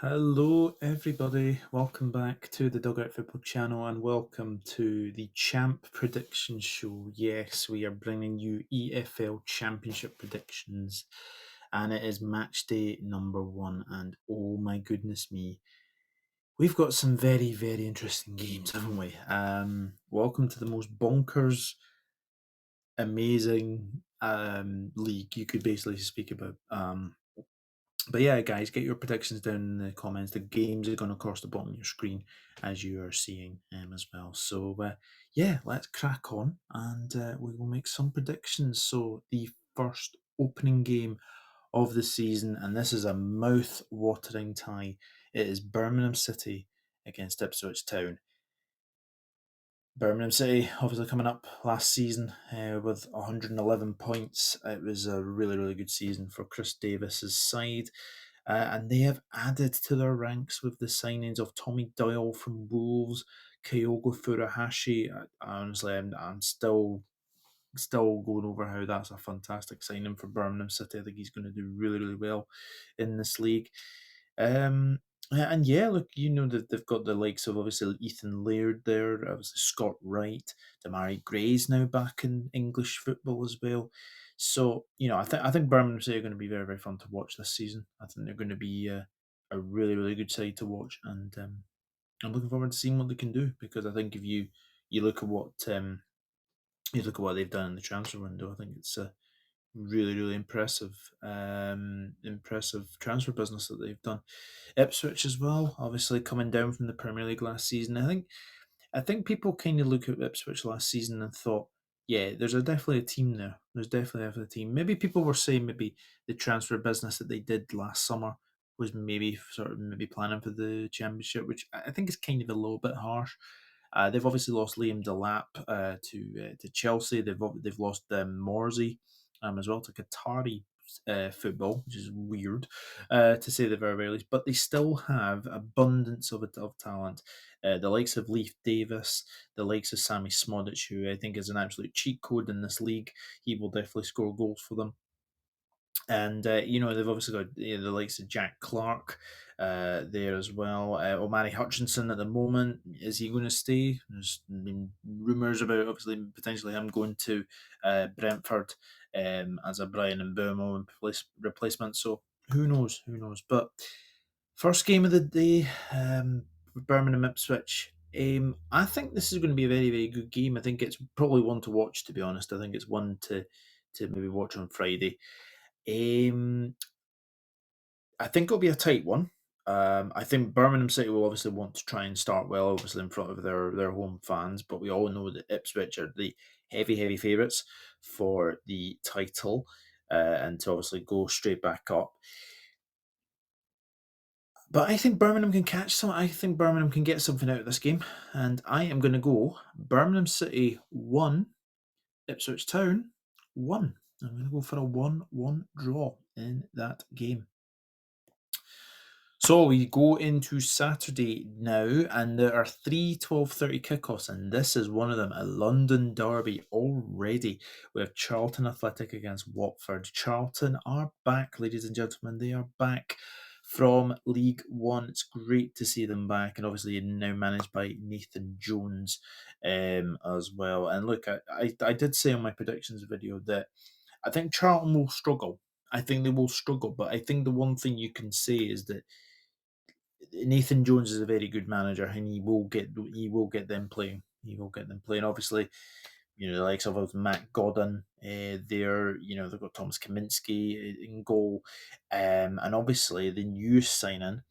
Hello, everybody. Welcome back to the Dugout Football channel and welcome to the Champ Prediction Show. Yes, we are bringing you EFL Championship predictions, and it is match day number 1. And oh my goodness me, we've got some very, very interesting games, haven't we? Welcome to the most bonkers, amazing league you could basically speak about. But yeah, guys, get your predictions down in the comments. The games are going to cross the bottom of your screen as you are seeing as well. So yeah, let's crack on and we will make some predictions. So the first opening game of the season, and this is a mouth-watering tie. It is Birmingham City against Ipswich Town. Birmingham City obviously coming up last season with 111 points. It was a really, really good season for Chris Davis's side. And they have added to their ranks with the signings of Tommy Doyle from Wolves, Kyogo Furuhashi. Honestly, I'm still going over how that's a fantastic signing for Birmingham City. I think he's going to do really, really well in this league. And yeah, look, that they've got the likes of obviously Ethan Laird there, obviously Scott Wright, Damari Gray's now back in English football as well. So I think Birmingham City are going to be very, very fun to watch this season. I think they're going to be a really, really good side to watch, and I'm looking forward to seeing what they can do, because I think if you look at what they've done in the transfer window, I think it's a really, really impressive transfer business that they've done. Ipswich as well, obviously coming down from the Premier League last season. I think people kind of look at Ipswich last season and thought, yeah, there's definitely a team there. There's definitely a team. Maybe people were saying maybe the transfer business that they did last summer was maybe planning for the championship, which I think is kind of a little bit harsh. They've obviously lost Liam Delap to Chelsea. They've lost Morsey as well to Qatari football, which is weird to say the very least. But they still have abundance of talent. The likes of Leif Davis, the likes of Sammy Smodic, who I think is an absolute cheat code in this league. He will definitely score goals for them. And they've obviously got the likes of Jack Clark there as well. Omari Hutchinson at the moment, is he going to stay? There's been rumours about obviously potentially him going to Brentford as a Brian and Burmo replacement. So who knows? Who knows? But first game of the day, Birmingham Ipswich. I think this is going to be a very, very good game. I think it's probably one to watch, to be honest. I think it's one to maybe watch on Friday. Um, I think it'll be a tight one. I think Birmingham City will obviously want to try and start well, obviously in front of their home fans, but we all know that Ipswich are the heavy favourites for the title and to obviously go straight back up. But I think Birmingham can catch some. I think Birmingham can get something out of this game, and I am going to go Birmingham City 1, Ipswich Town 1. I'm going to go for a 1-1 draw in that game. So we go into Saturday now, and there are three 12:30 kickoffs, and this is one of them, a London derby already. We have Charlton Athletic against Watford. Charlton are back, ladies and gentlemen. They are back from League One. It's great to see them back, and obviously now managed by Nathan Jones as well. And look, I did say on my predictions video that I think Charlton will struggle. I think they will struggle, but I think the one thing you can say is that Nathan Jones is a very good manager, and he will get them playing. He will get them playing. Obviously, the likes of Matt Godden there. They've got Thomas Kaminski in goal, and obviously the new signing,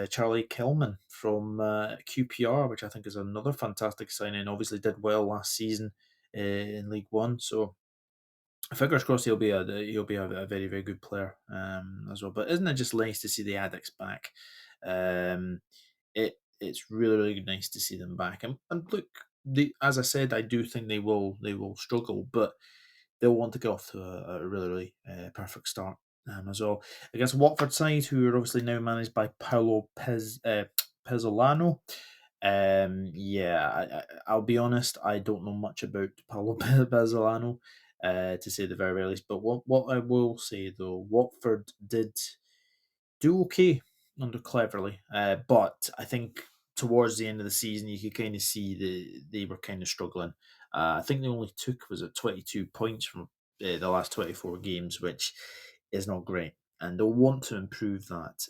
Charlie Kelman from QPR, which I think is another fantastic signing. Obviously, did well last season in League One, so fingers crossed he'll be a very, very good player as well. But isn't it just nice to see the addicts back? Um, it's really, really nice to see them back. And look, as I said, I do think they will struggle, but they'll want to get off to a really, really perfect start as well against Watford side, who are obviously now managed by Paolo Pezzolano. Yeah, I'll be honest, I don't know much about Paolo Pezzolano, to say the very, very least. But what I will say though, Watford did do okay under Cleverly, but I think towards the end of the season you could kind of see they were kind of struggling. I think they only took, was it 22 points from the last 24 games, which is not great, and they'll want to improve that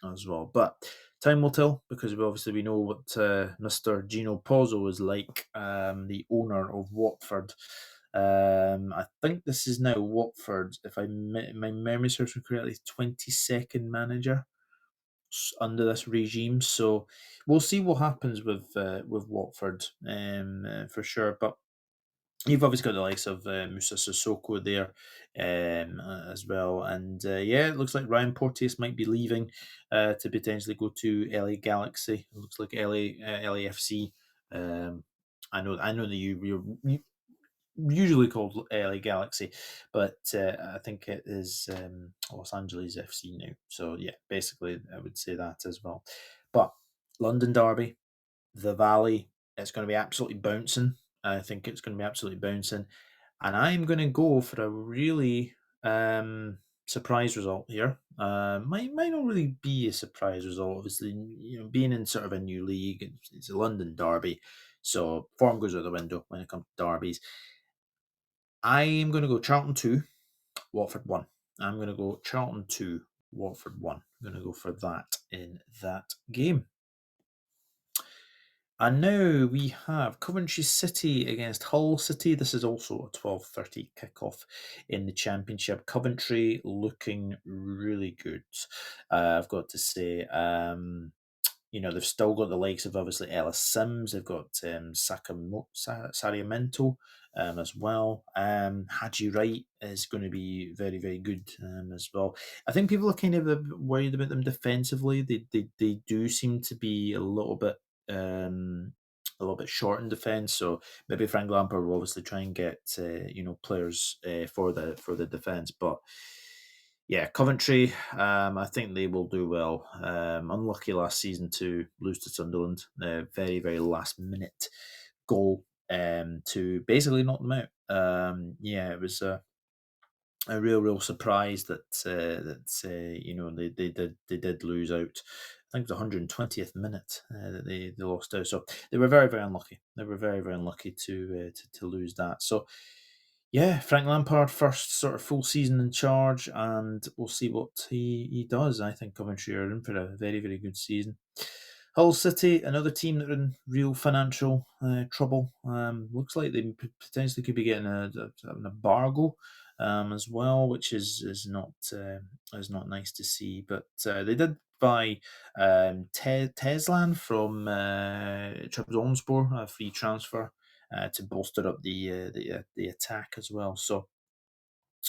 as well. But time will tell, because we know what Mr. Gino Pozzo is like, the owner of Watford. I think this is now Watford, if my memory serves me correctly, 22nd manager under this regime. So we'll see what happens with Watford, for sure. But you've obviously got the likes of Musa Sissoko there, as well. And yeah, it looks like Ryan Porteous might be leaving to potentially go to LA Galaxy. It looks like LAFC. I know that you're usually called LA Galaxy, but I think it is Los Angeles FC now. So yeah, basically I would say that as well. But London Derby, the Valley, it's going to be absolutely bouncing. I think it's going to be absolutely bouncing, and I'm going to go for a really surprise result here. Might not really be a surprise result. Obviously, being in sort of a new league, it's a London derby, so form goes out the window when it comes to derbies. I am going to go Charlton 2, Watford 1. I'm going to go Charlton 2, Watford 1. I'm going to go for that in that game. And now we have Coventry City against Hull City. This is also a 12:30 kickoff in the Championship. Coventry looking really good, I've got to say. They've still got the likes of obviously Ellis Sims. They've got Sariamento as well. Haji Wright is going to be very, very good as well. I think people are kind of worried about them defensively. They do seem to be a little bit short in defence. So maybe Frank Lampard will obviously try and get players for the defence, but. Yeah, Coventry, I think they will do well. Unlucky last season to lose to Sunderland. Very, very last minute goal to basically knock them out. Yeah, it was a real surprise they did lose out. I think it was 120th minute that they lost out. So they were very, very unlucky. They were very, very unlucky to lose that. So yeah, Frank Lampard, first sort of full season in charge, and we'll see what he does. I think Coventry are in for a very, very good season. Hull City, another team that are in real financial trouble. Looks like they potentially could be getting an embargo as well, which is not nice to see. But they did buy Teslan from Trabzonspor, a free transfer to bolster up the attack as well. So,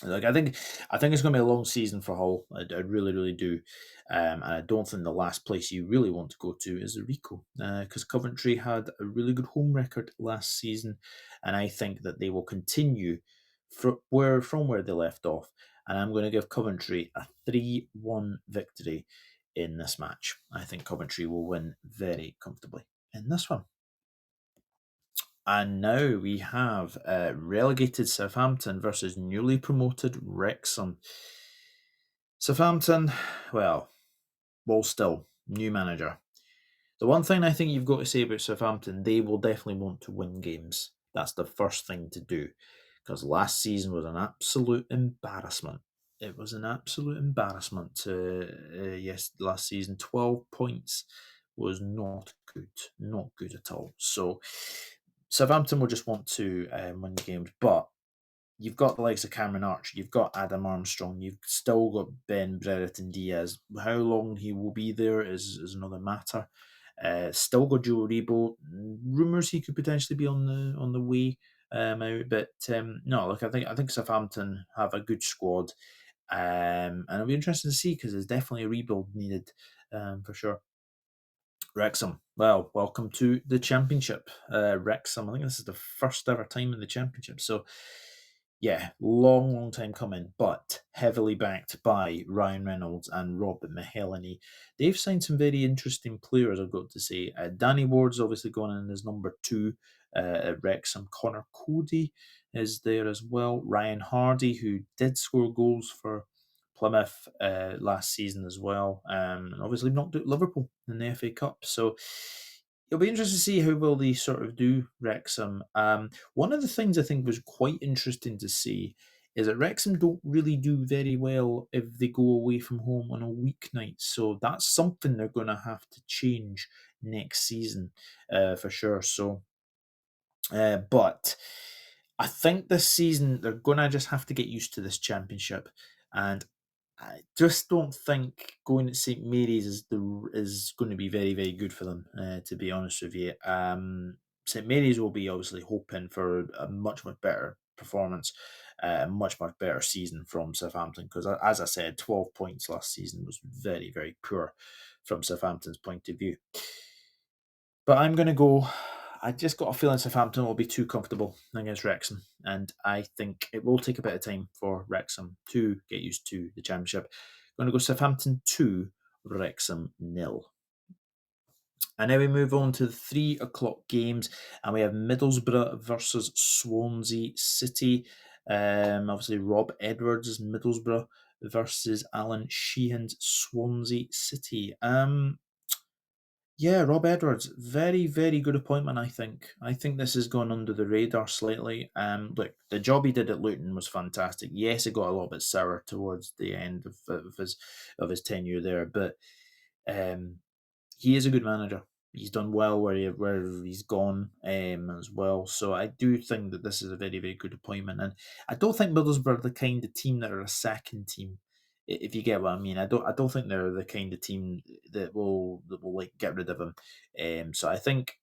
like I think it's going to be a long season for Hull. I really, really do, and I don't think the last place you really want to go to is the Rico, because Coventry had a really good home record last season, and I think that they will continue from where they left off. And I'm going to give Coventry a 3-1 victory in this match. I think Coventry will win very comfortably in this one. And now we have relegated Southampton versus newly promoted Wrexham. Southampton, well, still, new manager. The one thing I think you've got to say about Southampton, they will definitely want to win games. That's the first thing to do. Because last season was an absolute embarrassment. It was an absolute embarrassment last season. 12 points was not good. Not good at all. So Southampton will just want to win games, but you've got the likes of Cameron Archer, you've got Adam Armstrong, you've still got Ben Brereton Diaz. How long he will be there is another matter. Still got Joe Rebo. Rumours he could potentially be on the way out, but no. Look, I think Southampton have a good squad, and it'll be interesting to see because there's definitely a rebuild needed for sure. Wrexham. Well, welcome to the Championship. Wrexham, I think this is the first ever time in the Championship. So, yeah, long time coming, but heavily backed by Ryan Reynolds and Rob Mahelany. They've signed some very interesting players, I've got to say. Danny Ward's obviously gone in as number 2 at Wrexham. Connor Cody is there as well. Ryan Hardy, who did score goals for Plymouth last season as well, and obviously knocked out Liverpool in the FA Cup. So it'll be interesting to see how well they sort of do Wrexham. One of the things I think was quite interesting to see is that Wrexham don't really do very well if they go away from home on a weeknight. So that's something they're going to have to change next season for sure. So, but I think this season they're going to just have to get used to this championship, and I just don't think going to St Mary's is going to be very very good for them. To be honest with you, St Mary's will be obviously hoping for a much better performance, much better season from Southampton because, as I said, 12 points last season was very poor from Southampton's point of view. But I'm going to go. I just got a feeling Southampton will be too comfortable against Wrexham, and I think it will take a bit of time for Wrexham to get used to the Championship. I'm going to go Southampton 2, Wrexham 0. And now we move on to the 3 o'clock games, and we have Middlesbrough versus Swansea City. Obviously, Rob Edwards' Middlesbrough versus Alan Sheehan's Swansea City. Yeah, Rob Edwards, very good appointment. I think. I think this has gone under the radar slightly. Look, the job he did at Luton was fantastic. Yes, it got a little bit sour towards the end of his tenure there, but um, he is a good manager. He's done well where he's gone as well. So I do think that this is a very good appointment, and I don't think Middlesbrough are the kind of team that are a second team. If you get what I mean, I don't think they're the kind of team that will like get rid of him. So I think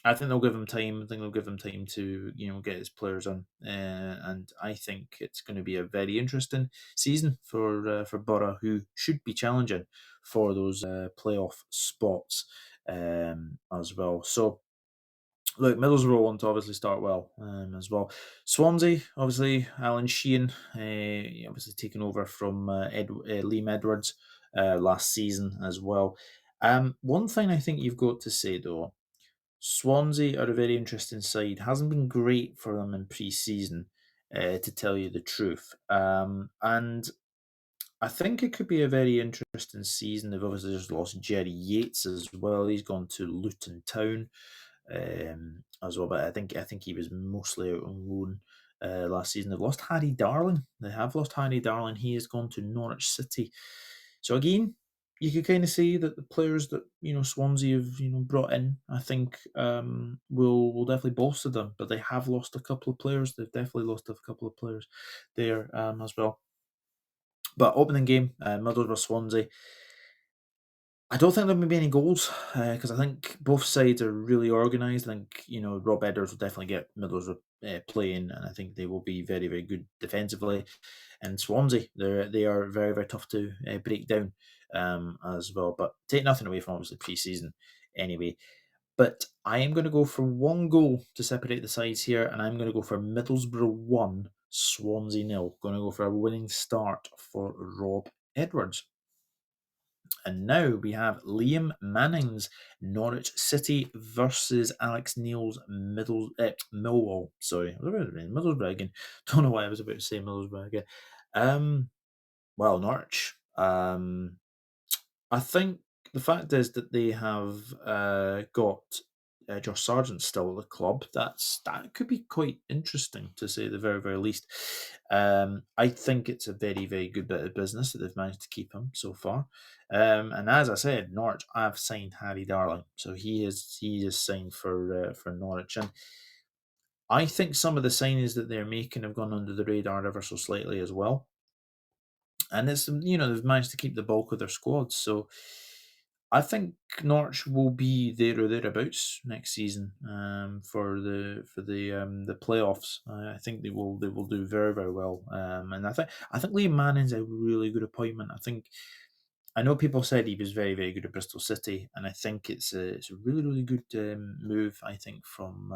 they'll give him time. I think they'll give him time to get his players on, and I think it's going to be a very interesting season for Borough, who should be challenging for those playoff spots as well. So look, Middlesbrough want to obviously start well as well. Swansea, obviously, Alan Sheehan, obviously taken over from Liam Edwards last season as well. One thing I think you've got to say though. Swansea are a very interesting side. Hasn't been great for them in pre-season, to tell you the truth. And I think it could be a very interesting season. They've obviously just lost Jerry Yates as well. He's gone to Luton Town as well. But I think he was mostly out on loan last season. They've lost Harry Darling. They have lost Harry Darling. He has gone to Norwich City. So again, you could kind of see that the players that Swansea have brought in, I think will definitely bolster them. But they have lost a couple of players. They've definitely lost a couple of players there as well. But opening game, Middlesbrough Swansea. I don't think there will be any goals because I think both sides are really organised. I think Rob Edwards will definitely get Middlesbrough playing, and I think they will be very good defensively. And Swansea, they are very tough to break down as well. But take nothing away from obviously pre-season anyway. But I am going to go for one goal to separate the sides here, and I'm going to go for Middlesbrough 1, Swansea 0. Going to go for a winning start for Rob Edwards. And now we have Liam Manning's Norwich City versus Alex Neil's Millwall. Sorry, I was about to say Middlesbrough again. Don't know why I was about to say Middlesbrough again. Well, Norwich. I think the fact is that they have got Josh Sargent still at the club. That could be quite interesting to say the very least. I think it's a very good bit of business that they've managed to keep him so far. And as I said, Norwich have signed Harry Darling, so he is signed for Norwich, and I think some of the signings that they're making have gone under the radar ever so slightly as well. And it's they've managed to keep the bulk of their squad, so I think Norwich will be there or thereabouts next season for the playoffs. I think they will do very well, and I think Liam Manning's a really good appointment. I know people said he was very good at Bristol City, and I think it's a really good move. I think from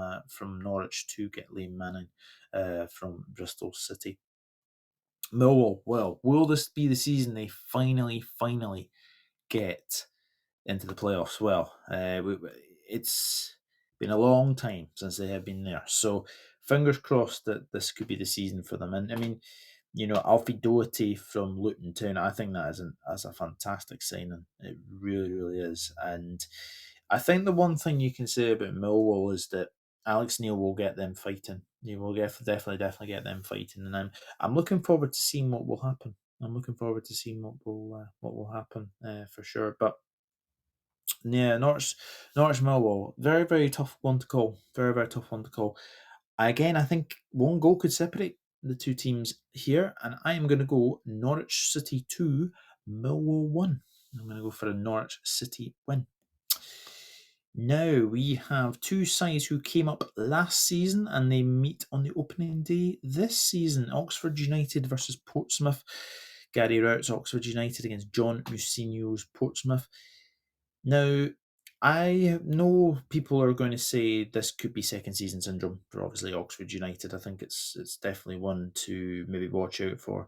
Norwich to get Liam Manning from Bristol City. Millwall. Well, will this be the season they finally get into the playoffs? Well, it's been a long time since they have been there, so fingers crossed that this could be the season for them. And I mean, Alfie Doherty from Luton Town, I think that's a fantastic signing. It really, really is. And I think the one thing you can say about Millwall is that Alex Neil will get them fighting. He will definitely get them fighting, and I'm looking forward to seeing what will happen. I'm looking forward to seeing what will happen for sure. But yeah, Norwich Millwall, very very tough one to call. Very very tough one to call. Again, I think one goal could separate the two teams here, and I am going to go Norwich City 2, Millwall 1. I'm going to go for a Norwich City win. Now, we have two sides who came up last season and they meet on the opening day this season. Oxford United versus Portsmouth. Gary Rowett's Oxford United against John Mousinho's Portsmouth. Now, I know people are going to say this could be second season syndrome for obviously Oxford United. I think it's definitely one to maybe watch out for.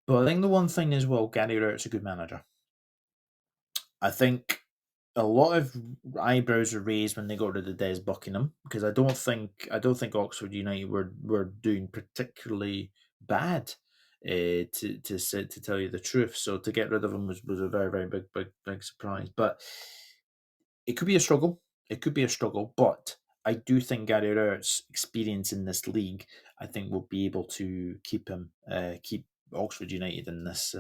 But I think the one thing is, well, Gary Rowett's a good manager. I think a lot of eyebrows are raised when they got rid of Des Buckingham because I don't think Oxford United were doing particularly bad. To tell you the truth, so to get rid of him was a very very big surprise. But it could be a struggle. It could be a struggle, but I do think Gary Rowett's experience in this league, I think, will be able to keep Oxford United in this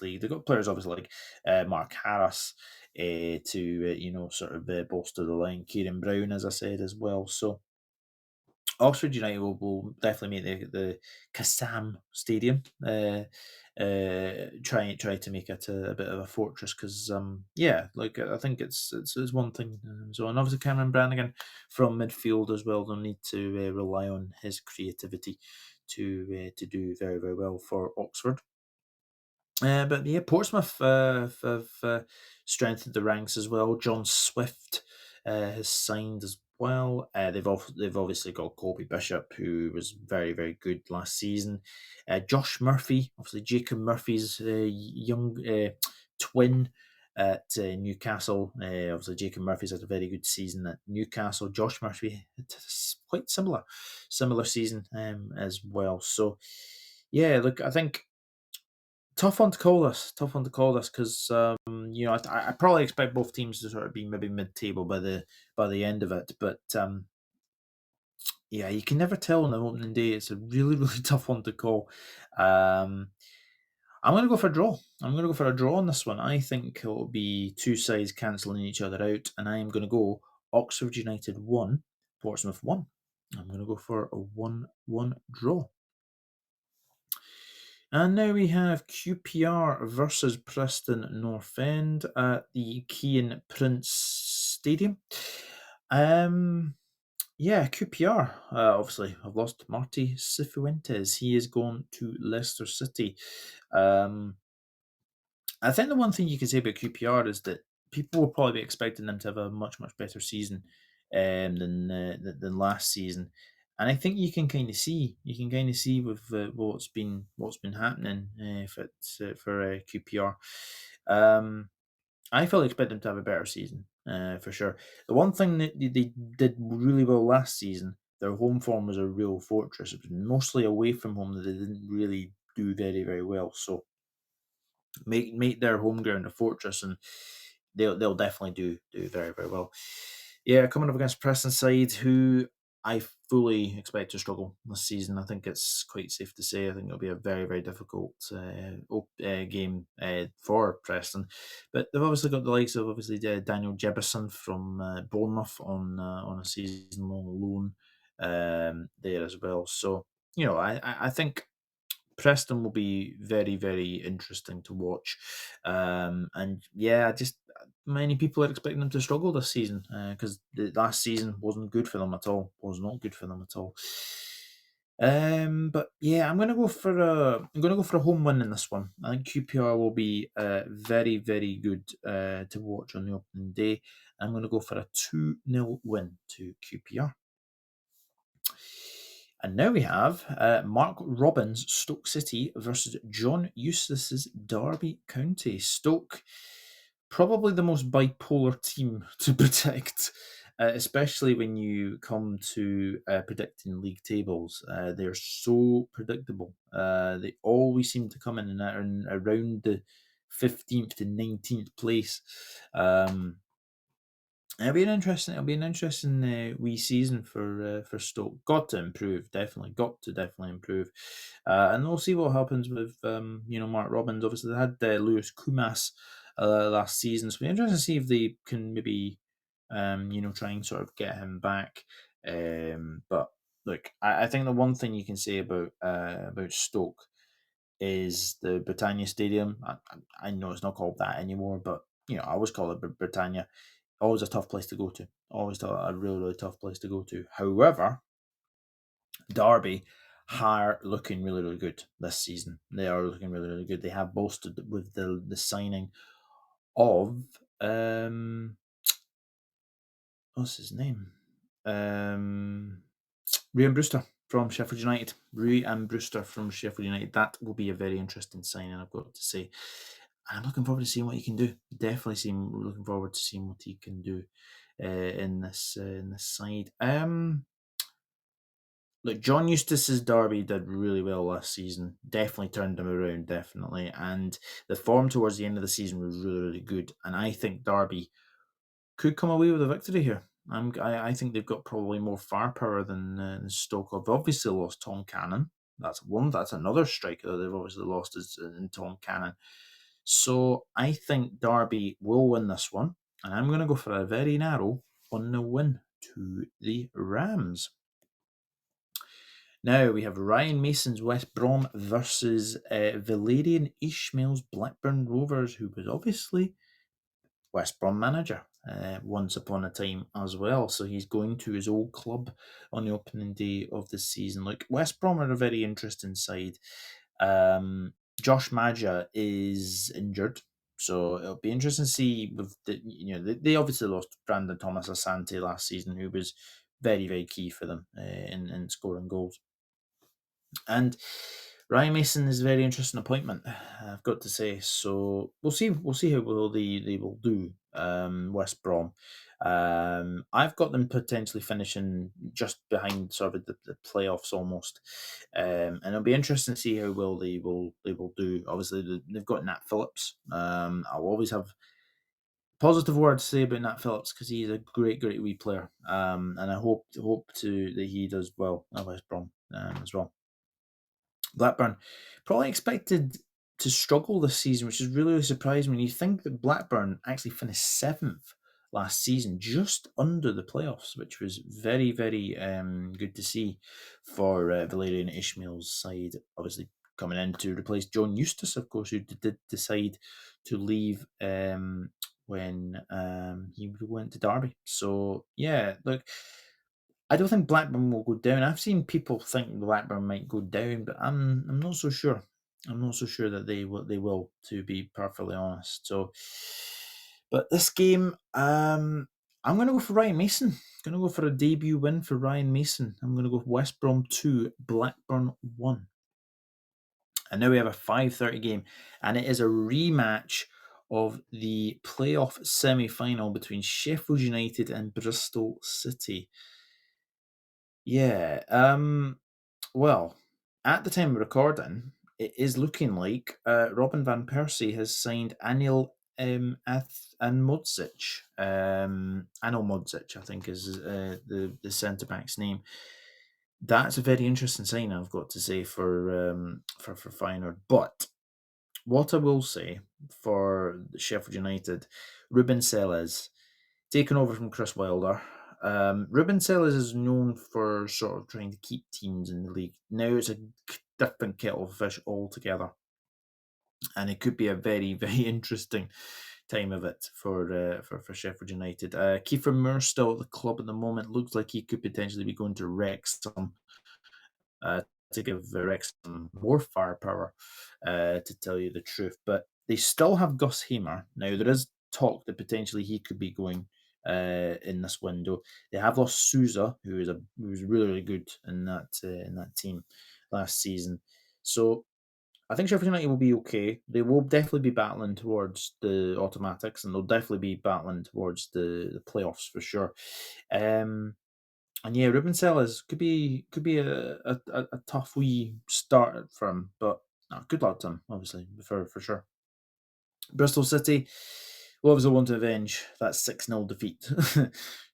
league. They've got players obviously like Mark Harris to sort of bolster the line. Kieran Brown, as I said, as well. So Oxford United will definitely make the Kassam Stadium. Try to make it a bit of a fortress because I think it's one thing. So and obviously Cameron Brannigan from midfield as well. They'll need to rely on his creativity to do very very well for Oxford. But yeah, Portsmouth have strengthened the ranks as well. John Swift has signed as well. They've obviously got Colby Bishop, who was very very good last season. Josh Murphy, obviously Jacob Murphy's young twin at Newcastle. Obviously Jacob Murphy's had a very good season at Newcastle. Josh Murphy had quite similar season as well. So yeah, look, I think tough one to call this. Tough one to call this because I probably expect both teams to sort of be maybe mid-table by the end of it. But yeah, you can never tell on the opening day. It's a really really tough one to call. I'm going to go for a draw. I'm going to go for a draw on this one. I think it will be two sides cancelling each other out, and I am going to go Oxford United 1, Portsmouth 1. I'm going to go for a 1-1 draw. And now we have QPR versus Preston North End at the Keane Prince Stadium. QPR, obviously, I've lost Marty Cifuentes. He is gone to Leicester City. I think the one thing you can say about QPR is that people will probably be expecting them to have a much, much better season than last season. And I think you can kind of see with what's been happening for QPR. I fully expect them to have a better season for sure. The one thing that they did really well last season, their home form was a real fortress. It was mostly away from home that they didn't really do very very well. So make their home ground a fortress, and they'll definitely do very very well. Yeah, coming up against Preston side, who I fully expect to struggle this season. I think it's quite safe to say. I think it'll be a very very difficult game for Preston, but they've obviously got the likes of Daniel Jebison from Bournemouth on a season long loan there as well. So I think Preston will be very, very interesting to watch. And yeah, just many people are expecting them to struggle this season because the last season wasn't good for them at all. Was not good for them at all. But yeah, I'm gonna go for a home win in this one. I think QPR will be very, very good to watch on the opening day. I'm gonna go for a 2-0 win to QPR. And now we have Mark Robbins' Stoke City versus John Eustace's Derby County. Stoke, probably the most bipolar team to predict especially when you come to predicting league tables. They're so predictable. They always seem to come in around the 15th to 19th place. It'll be an interesting wee season for Stoke. Got to improve, definitely. Got to definitely improve, and we'll see what happens with Mark Robbins. Obviously, they had Lewis Kumas last season, so it'll be interesting to see if they can maybe try and sort of get him back. But look, I think the one thing you can say about Stoke is the Britannia Stadium. I know it's not called that anymore, but I always call it Britannia. Always a tough place to go to. Always a really, really tough place to go to. However, Derby are looking really, really good this season. They are looking really, really good. They have boasted with the signing of what's his name? Ryan Brewster from Sheffield United. Ryan Brewster from Sheffield United. That will be a very interesting signing, I've got to say. I'm looking forward to seeing what he can do. Definitely looking forward to seeing what he can do in this side. Look, John Eustace's Derby did really well last season. Definitely turned them around, definitely. And the form towards the end of the season was really, really good. And I think Derby could come away with a victory here. I think they've got probably more firepower than Stoke. They've obviously lost Tom Cannon. That's one. That's another striker that they've obviously lost is in Tom Cannon. So I think Derby will win this one, and I'm going to go for a very narrow 1-0 win to the Rams. Now we have Ryan Mason's West Brom versus Valerian Ismail's Blackburn Rovers, who was obviously West Brom manager once upon a time as well. So he's going to his old club on the opening day of the season. Look, West Brom are a very interesting side. Josh Maja is injured, so it'll be interesting to see. With they obviously lost Brandon Thomas Asante last season, who was very, very key for them in scoring goals. And Ryan Mason is a very interesting appointment, I've got to say. So we'll see how well they will do. West Brom. I've got them potentially finishing just behind sort of the playoffs almost, and it'll be interesting to see how well they will do. Obviously, they've got Nat Phillips. I'll always have positive words to say about Nat Phillips because he's a great wee player. And I hope that he does well at West Brom as well. Blackburn probably expected to struggle this season, which is really, really surprising when you think that Blackburn actually finished 7th last season, just under the playoffs, which was very, very good to see for Valerian Ishmael's side. Obviously, coming in to replace John Eustace, of course, who did decide to leave when he went to Derby. So, yeah, look. I don't think Blackburn will go down. I've seen people think Blackburn might go down, but I'm not so sure. I'm not so sure that they will, to be perfectly honest. So, but this game, I'm going to go for Ryan Mason. Going to go for a debut win for Ryan Mason. I'm going to go West Brom 2, Blackburn 1. And now we have a 5:30 game, and it is a rematch of the playoff semi-final between Sheffield United and Bristol City. Yeah. Well, at the time of recording, it is looking like Robin van Persie has signed Anil Modzic. Anil Modzic, I think, is the centre back's name. That's a very interesting sign, I've got to say, for Feyenoord. But what I will say for Sheffield United, Ruben Selles taken over from Chris Wilder. Ruben Selles is known for sort of trying to keep teams in the league. Now it's a different kettle of fish altogether, and it could be a very, very interesting time of it for Sheffield United. Kiefer Moore still at the club at the moment. Looks like he could potentially be going to Wrexham to give Wrexham more firepower, to tell you the truth. But they still have Gus Hamer. Now, there is talk that potentially he could be going in this window. They have lost Souza, who was really, really good in that team last season. So I think Sheffield United will be okay. They will definitely be battling towards the automatics, and they'll definitely be battling towards the playoffs for sure. And yeah, Ruben Sellers could be a tough wee start for him, but no, good luck to him, obviously, for sure. Bristol City will obviously want to avenge that 6-0 defeat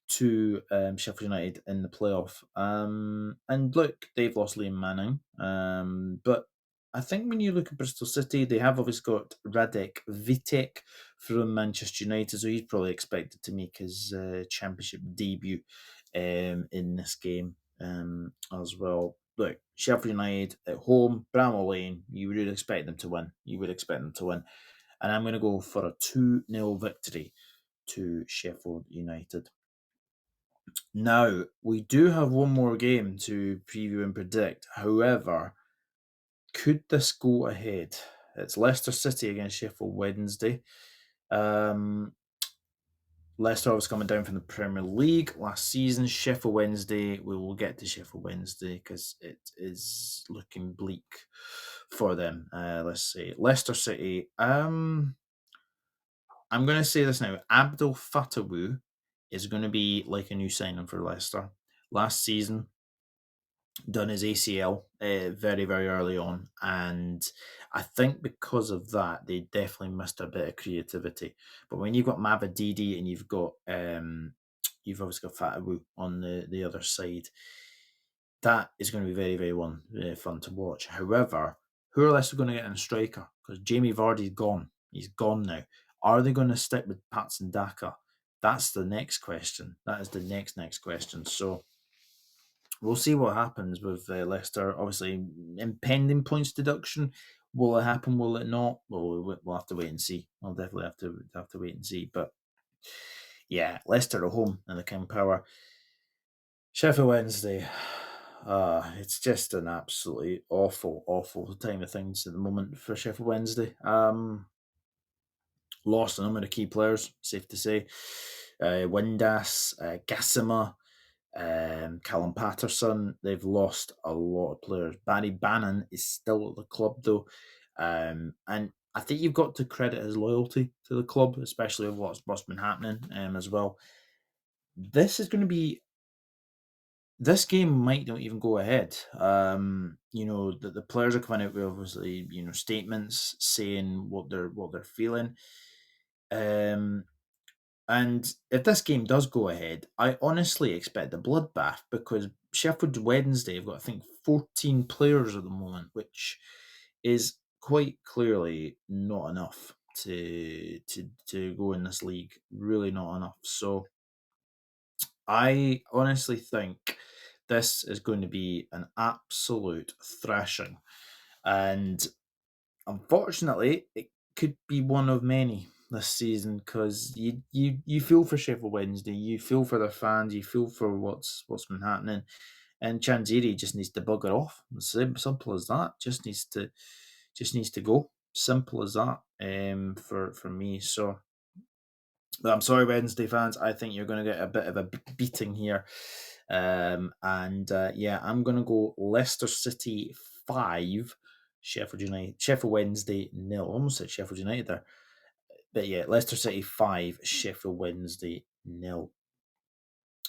to Sheffield United in the playoff. And look, they've lost Liam Manning. But I think when you look at Bristol City, they have obviously got Radek Vitek from Manchester United, so he's probably expected to make his championship debut in this game as well. Look, Sheffield United at home, Bramall Lane, you would expect them to win. You would expect them to win. And I'm going to go for a 2-0 victory to Sheffield United. Now, we do have one more game to preview and predict. However, could this go ahead? It's Leicester City against Sheffield Wednesday. Leicester was coming down from the Premier League last season. Sheffield Wednesday, we will get to Sheffield Wednesday because it is looking bleak for them. Let's see. Leicester City. I'm going to say this now. Abdul Fatawu is going to be like a new signing for Leicester. Last season, done his ACL very, very early on. And I think because of that, they definitely missed a bit of creativity. But when you've got Mavadidi and you've obviously got Fatawu on the other side, that is going to be very, very fun to watch. However, who are Leicester going to get in a striker? Because Jamie Vardy's gone. He's gone now. Are they going to stick with Patson Daka? That's the next question. That is the next question. So we'll see what happens with Leicester. Obviously, impending points deduction. Will it happen? Will it not? Well, we'll have to wait and see. I'll definitely have to wait and see. But yeah, Leicester at home in the King Power. Sheffield Wednesday. It's just an absolutely awful time of things at the moment for Sheffield Wednesday. Lost a number of key players, safe to say. Windass, Gassima, Callum Patterson. They've lost a lot of players. Barry Bannon is still at the club though. And I think you've got to credit his loyalty to the club, especially with what's been happening as well. This game might not even go ahead. The players are coming out with obviously, statements saying what they're feeling. And if this game does go ahead, I honestly expect a bloodbath because Sheffield Wednesday have got, I think, 14 players at the moment, which is quite clearly not enough to go in this league. Really not enough. So I honestly think this is going to be an absolute thrashing. And unfortunately, it could be one of many this season because you feel for Sheffield Wednesday, you feel for their fans, you feel for what's been happening, and Chanziri just needs to bugger off. Simple as that. Just needs to go. Simple as that. For me. So, but I'm sorry, Wednesday fans. I think you're going to get a bit of a beating here. I'm going to go Leicester City 5, Sheffield Wednesday 0. Almost said Sheffield United there. But yeah, Leicester City 5, Sheffield Wednesday 0.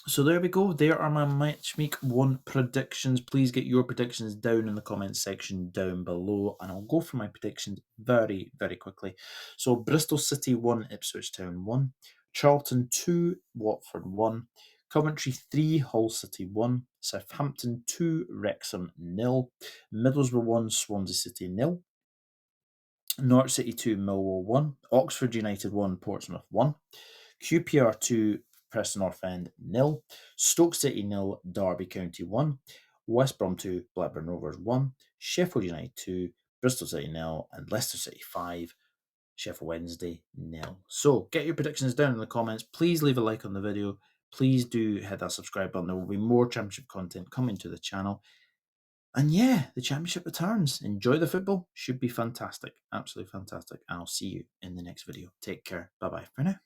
So there we go. There are my match week 1 predictions. Please get your predictions down in the comments section down below, and I'll go for my predictions very, very quickly. So Bristol City 1, Ipswich Town 1, Charlton 2, Watford 1, Coventry 3, Hull City 1, Southampton 2, Wrexham 0, Middlesbrough 1, Swansea City 0, Norwich City 2, Millwall 1, Oxford United 1, Portsmouth 1, QPR 2, Preston North End 0, Stoke City 0, Derby County 1, West Brom 2, Blackburn Rovers 1, Sheffield United 2, Bristol City 0, and Leicester City 5, Sheffield Wednesday 0. So get your predictions down in the comments. Please leave a like on the video. Please do hit that subscribe button. There will be more Championship content coming to the channel. And yeah, the Championship returns. Enjoy the football. Should be fantastic. Absolutely fantastic. And I'll see you in the next video. Take care. Bye-bye for now.